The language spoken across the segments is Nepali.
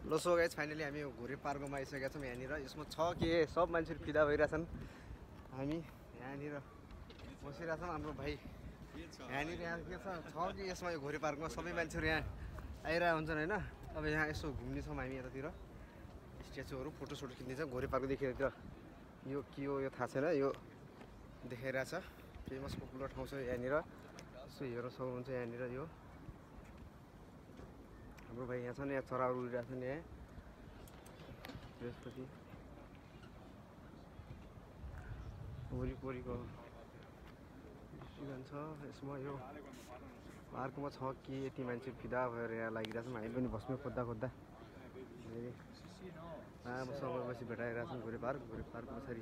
लो सो गाइस फाइनली हामी घोरे पार्कमा आइसकेका छौँ यहाँनिर यसमा छ के सब मान्छेहरू फिदा भइरहेछन् हामी यहाँनिर बसिरहेछौँ हाम्रो भाइ यहाँनिर यहाँ के छ कि यसमा यो घोरे पार्कमा सबै मान्छेहरू यहाँ आइरहेको हुन्छन् होइन अब यहाँ यसो घुम्ने छौँ हामी यतातिर स्ट्याचुहरू फोटोसोटो खिच्ने छ घोरे पार्कदेखि यो के हो यो थाहा छैन यो देखाइरहेछ फेमस पपुलर ठाउँ छ यहाँनिर यसो हेर्न सक्नुहुन्छ यहाँनिर यो हाम्रो भाइ यहाँ छन् यहाँ चराहरू उडिरहेको छन् यहाँ त्यसपछि वरिपरिको छ यसमा यो पार्कमा छ कि यति मान्छे फिदा भएर यहाँ लागिरहेछौँ हामी पनि बस्नु खोज्दा लामो समयपछि भेटाइरहेछौँ घोरे पार्क पछाडि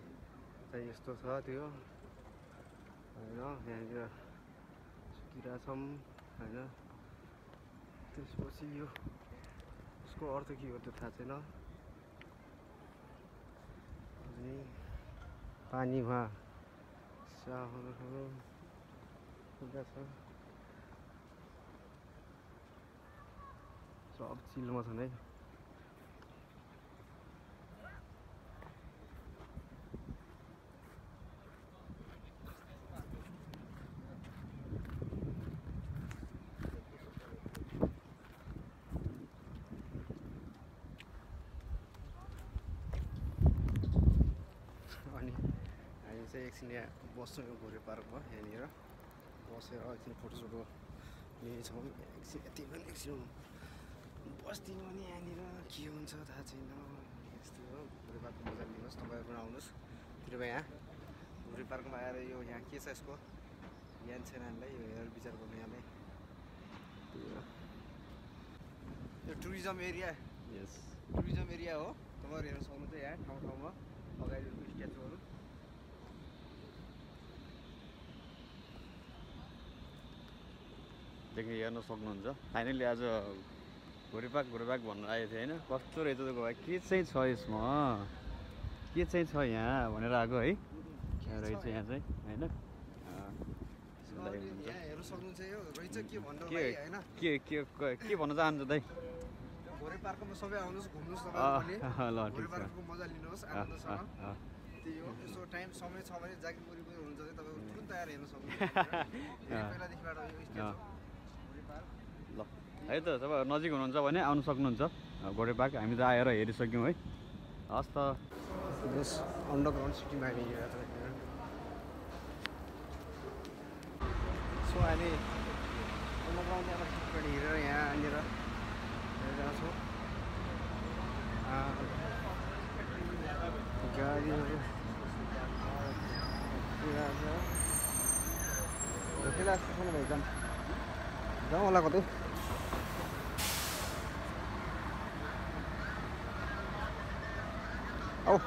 चाहिँ यस्तो छ त्यो होइन यहाँनिर सुतिरहेछौँ होइन त्यसपछि यो उसको अर्थ के हो त्यो थाहा छैन अनि पानी वहाँ साहुहरू छ सब चिलमा छन् है अनि हामी चाहिँ एकछिन यहाँ बस्छौँ यो घोरे पार्कमा यहाँनिर बसेर एकछिन फोटोसोटो लिनेछौँ एकछिन यति पनि एकछिन बस्दिनु भने यहाँनिर के हुन्छ थाहा छैन यस्तो हो घोरे पार्कको मजा लिनुहोस् तपाईँहरू पनि आउनुहोस् कृपया यहाँ घोरे पार्कमा आएर यो यहाँ के छ यसको ज्ञान छैन हामीलाई यो हेरेर विचार गर्नु यहाँलाई यो टुरिज्म एरिया टुरिज्म एरिया हो तपाईँहरू हेर्न सक्नुहुन्छ यहाँ ठाउँमा अगाडिको स्ट्याचुहरू देखि हेर्न सक्नुहुन्छ फाइनली आज घोरे पार्क भन्नु आएको थियो होइन कस्तो रहेछ त के चाहिँ छ यसमा के चाहिँ छ यहाँ भनेर आएको है रहेछ यहाँ चाहिँ होइन के भन्न चाहन्छ दाइ घोरे पार्कमा सबै आउनुहोस् घुम्नुहोस् ल घोरे पार्कको मजा लिनुहोस् आनन्दसँग त्यही हो यसो टाइम समय छ भने जागिरपुरी पनि हुनुहुन्छ भने तपाईँको तुरुन्त आएर हेर्न सक्नुहुन्छ पहिलादेखिबाट यो स्टेज ल है त तपाईँ नजिक हुनुहुन्छ भने आउनु सक्नुहुन्छ घोरे पार्क हामी त आएर हेरिसक्यौँ है हस् त अन्डरग्राउन्ड सिटीमा हामी सो हामी अन्डरग्राउन्ड सिटीबाट हिँडेर यहाँनिर हेरिरहेको छौँ गाडीहरू ढोकेला जस्तो छैन भाइ जाउँ होला कतै औ